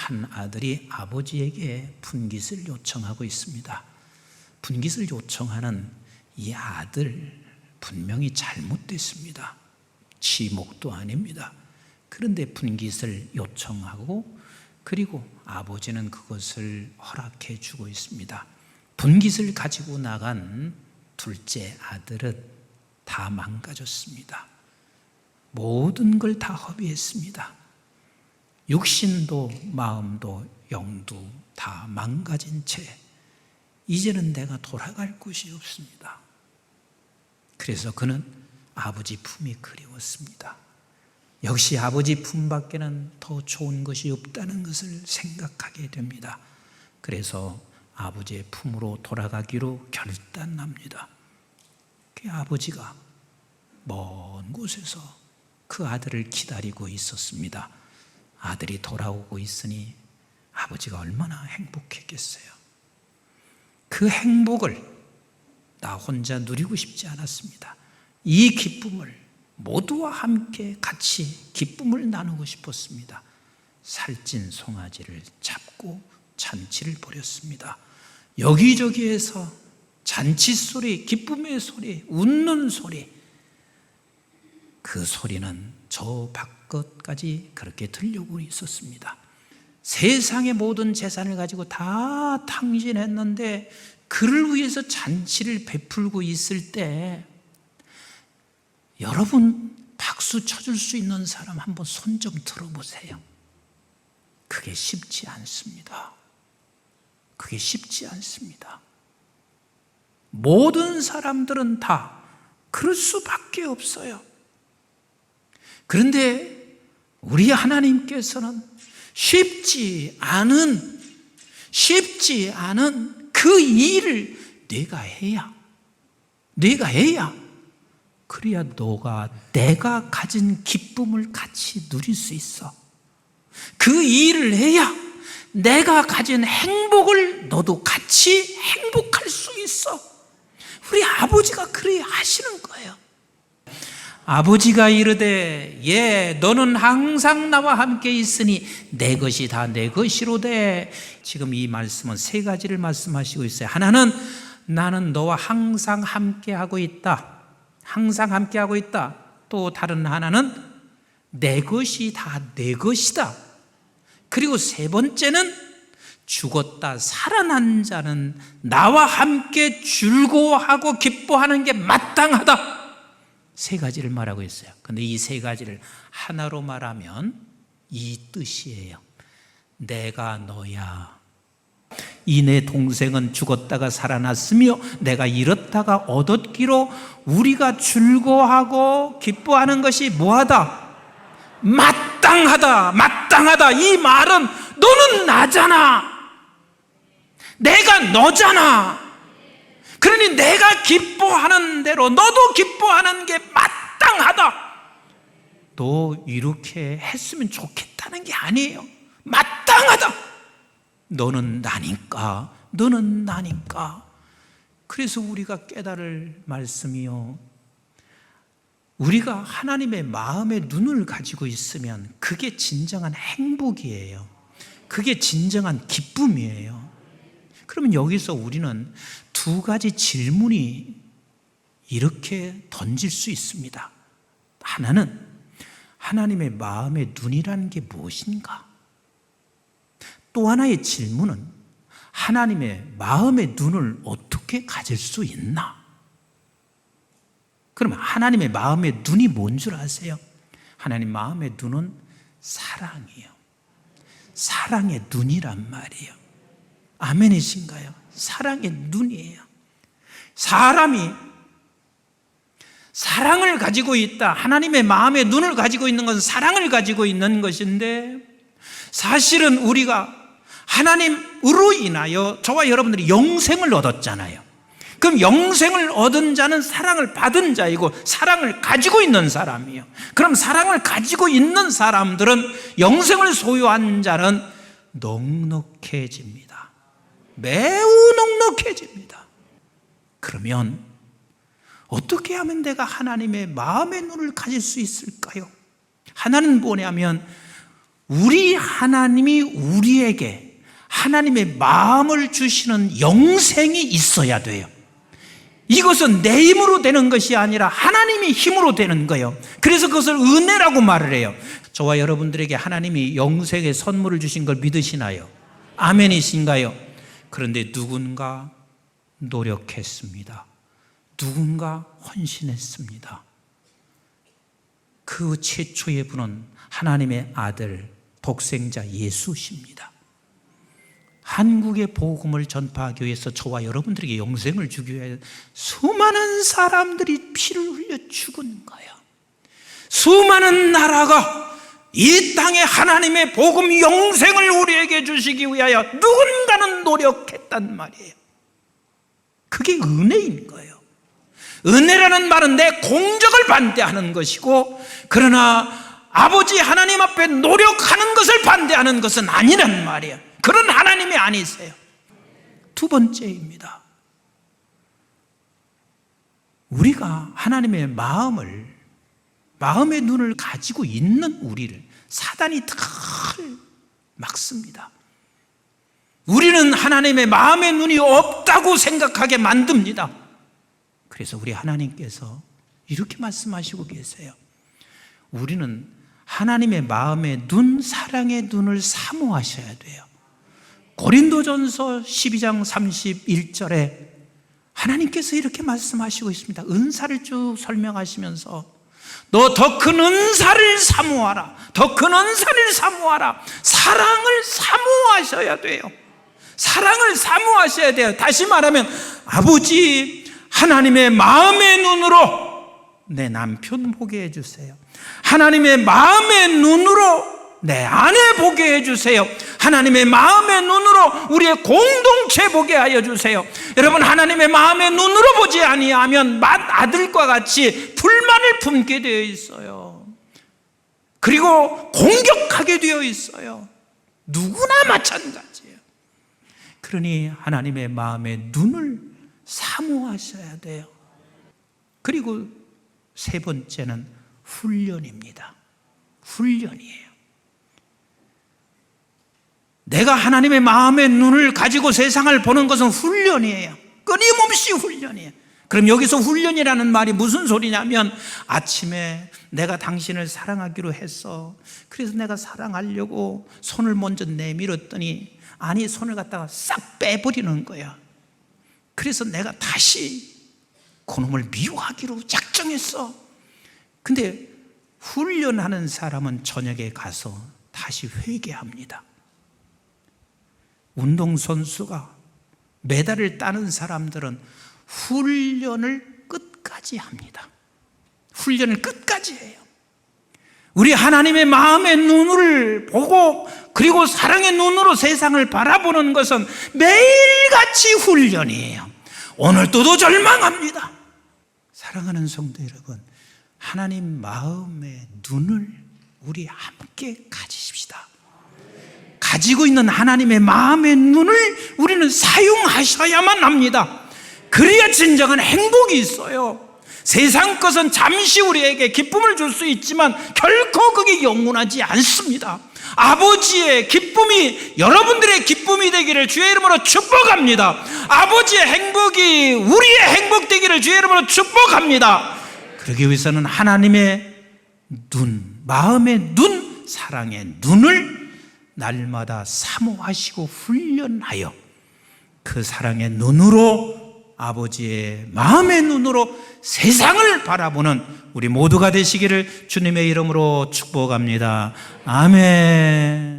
한 아들이 아버지에게 분깃을 요청하고 있습니다. 분깃을 요청하는 이 아들 분명히 잘못됐습니다. 지목도 아닙니다. 그런데 분깃을 요청하고 그리고 아버지는 그것을 허락해 주고 있습니다. 분깃을 가지고 나간 둘째 아들은 다 망가졌습니다. 모든 걸 다 허비했습니다. 육신도 마음도 영도 다 망가진 채 이제는 내가 돌아갈 곳이 없습니다. 그래서 그는 아버지 품이 그리웠습니다. 역시 아버지 품밖에는 더 좋은 것이 없다는 것을 생각하게 됩니다. 그래서 아버지의 품으로 돌아가기로 결단합니다. 그 아버지가 먼 곳에서 그 아들을 기다리고 있었습니다. 아들이 돌아오고 있으니 아버지가 얼마나 행복했겠어요. 그 행복을 나 혼자 누리고 싶지 않았습니다. 이 기쁨을 모두와 함께 같이 기쁨을 나누고 싶었습니다. 살찐 송아지를 잡고 잔치를 벌였습니다. 여기저기에서 잔치 소리, 기쁨의 소리, 웃는 소리, 그 소리는 저 바깥까지 그렇게 들려오고 있었습니다. 세상의 모든 재산을 가지고 다 탕진했는데 그를 위해서 잔치를 베풀고 있을 때 여러분 박수 쳐줄 수 있는 사람 한번 손 좀 들어보세요. 그게 쉽지 않습니다. 그게 쉽지 않습니다. 모든 사람들은 다 그럴 수밖에 없어요. 그런데 우리 하나님께서는 쉽지 않은 그 일을 네가 해야 그래야 너가 내가 가진 기쁨을 같이 누릴 수 있어. 그 일을 해야 내가 가진 행복을 너도 같이 행복할 수 있어. 우리 아버지가 그래야 하시는 거예요. 아버지가 이르되 너는 항상 나와 함께 있으니 내 것이 다 내 것이로되. 지금 이 말씀은 세 가지를 말씀하시고 있어요. 하나는 나는 너와 항상 함께하고 있다. 항상 함께하고 있다. 또 다른 하나는 내 것이 다 내 것이다. 그리고 세 번째는 죽었다 살아난 자는 나와 함께 즐거워하고 기뻐하는 게 마땅하다. 세 가지를 말하고 있어요. 그런데 이 세 가지를 하나로 말하면 이 뜻이에요. 내가 너야. 이 내 동생은 죽었다가 살아났으며 내가 잃었다가 얻었기로 우리가 즐거워하고 기뻐하는 것이 뭐하다? 마땅하다. 이 말은 너는 나잖아. 내가 너잖아. 그러니 내가 기뻐하는 대로 너도 기뻐하는 게 마땅하다. 너 이렇게 했으면 좋겠다는 게 아니에요. 마땅하다. 너는 나니까. 그래서 우리가 깨달을 말씀이요, 우리가 하나님의 마음의 눈을 가지고 있으면 그게 진정한 행복이에요. 그게 진정한 기쁨이에요. 그러면 여기서 우리는 두 가지 질문이 이렇게 던질 수 있습니다. 하나는 하나님의 마음의 눈이라는 게 무엇인가? 또 하나의 질문은 하나님의 마음의 눈을 어떻게 가질 수 있나? 그러면 하나님의 마음의 눈이 뭔 줄 아세요? 하나님 마음의 눈은 사랑이에요. 사랑의 눈이란 말이에요. 아멘이신가요? 사랑의 눈이에요. 사람이 사랑을 가지고 있다. 하나님의 마음의 눈을 가지고 있는 것은 사랑을 가지고 있는 것인데, 사실은 우리가 하나님으로 인하여 저와 여러분들이 영생을 얻었잖아요. 그럼 영생을 얻은 자는 사랑을 받은 자이고 사랑을 가지고 있는 사람이에요. 그럼 사랑을 가지고 있는 사람들은, 영생을 소유한 자는 넉넉해집니다. 매우 넉넉해집니다. 그러면 어떻게 하면 내가 하나님의 마음의 눈을 가질 수 있을까요? 하나는 뭐냐면 우리 하나님이 우리에게 하나님의 마음을 주시는 영생이 있어야 돼요. 이것은 내 힘으로 되는 것이 아니라 하나님의 힘으로 되는 거예요. 그래서 그것을 은혜라고 말을 해요. 저와 여러분들에게 하나님이 영생의 선물을 주신 걸 믿으시나요? 아멘이신가요? 그런데 누군가 노력했습니다. 누군가 헌신했습니다. 그 최초의 분은 하나님의 아들 독생자 예수십니다. 한국의 복음을 전파하기 위해서 저와 여러분들에게 영생을 주기 위해 수많은 사람들이 피를 흘려 죽은 거예요. 수많은 나라가 이 땅에 하나님의 복음 영생을 우리에게 주시기 위하여 누군가는 노력했단 말이에요. 그게 은혜인 거예요. 은혜라는 말은 내 공적을 반대하는 것이고, 그러나 아버지 하나님 앞에 노력하는 것을 반대하는 것은 아니란 말이에요. 그런 하나님이 아니세요. 두 번째입니다. 우리가 하나님의 마음의 눈을 가지고 있는 우리를 사단이 늘 막습니다. 우리는 하나님의 마음의 눈이 없다고 생각하게 만듭니다. 그래서 우리 하나님께서 이렇게 말씀하시고 계세요. 우리는 하나님의 마음의 눈, 사랑의 눈을 사모하셔야 돼요. 고린도전서 12장 31절에 하나님께서 이렇게 말씀하시고 있습니다. 은사를 쭉 설명하시면서 너 더 큰 은사를 사모하라. 더 큰 은사를 사모하라. 사랑을 사모하셔야 돼요. 사랑을 사모하셔야 돼요. 다시 말하면 아버지 하나님의 마음의 눈으로 내 남편 보게 해주세요. 하나님의 마음의 눈으로 내 아내 보게 해주세요. 하나님의 마음의 눈으로 우리의 공동체 보게 하여 주세요. 여러분, 하나님의 마음의 눈으로 보지 아니하면 맏아들과 같이 불만을 품게 되어 있어요. 그리고 공격하게 되어 있어요. 누구나 마찬가지예요. 그러니 하나님의 마음의 눈을 사모하셔야 돼요. 그리고 세 번째는 훈련입니다. 훈련이에요. 내가 하나님의 마음의 눈을 가지고 세상을 보는 것은 훈련이에요. 끊임없이 훈련이에요. 그럼 여기서 훈련이라는 말이 무슨 소리냐면, 아침에 내가 당신을 사랑하기로 했어. 그래서 내가 사랑하려고 손을 먼저 내밀었더니 아니, 손을 갖다가 싹 빼버리는 거야. 그래서 내가 다시 그놈을 미워하기로 작정했어. 근데 훈련하는 사람은 저녁에 가서 다시 회개합니다. 운동선수가 메달을 따는 사람들은 훈련을 끝까지 합니다. 훈련을 끝까지 해요. 우리 하나님의 마음의 눈을 보고 그리고 사랑의 눈으로 세상을 바라보는 것은 매일같이 훈련이에요. 오늘도도 절망합니다. 사랑하는 성도 여러분, 하나님 마음의 눈을 우리 함께 가지십시다. 가지고 있는 하나님의 마음의 눈을 우리는 사용하셔야만 합니다. 그래야 진정한 행복이 있어요. 세상 것은 잠시 우리에게 기쁨을 줄 수 있지만 결코 그게 영원하지 않습니다. 아버지의 기쁨이 여러분들의 기쁨이 되기를 주의 이름으로 축복합니다. 아버지의 행복이 우리의 행복 되기를 주의 이름으로 축복합니다. 그러기 위해서는 하나님의 눈, 마음의 눈, 사랑의 눈을 날마다 사모하시고 훈련하여 그 사랑의 눈으로, 아버지의 마음의 눈으로 세상을 바라보는 우리 모두가 되시기를 주님의 이름으로 축복합니다. 아멘.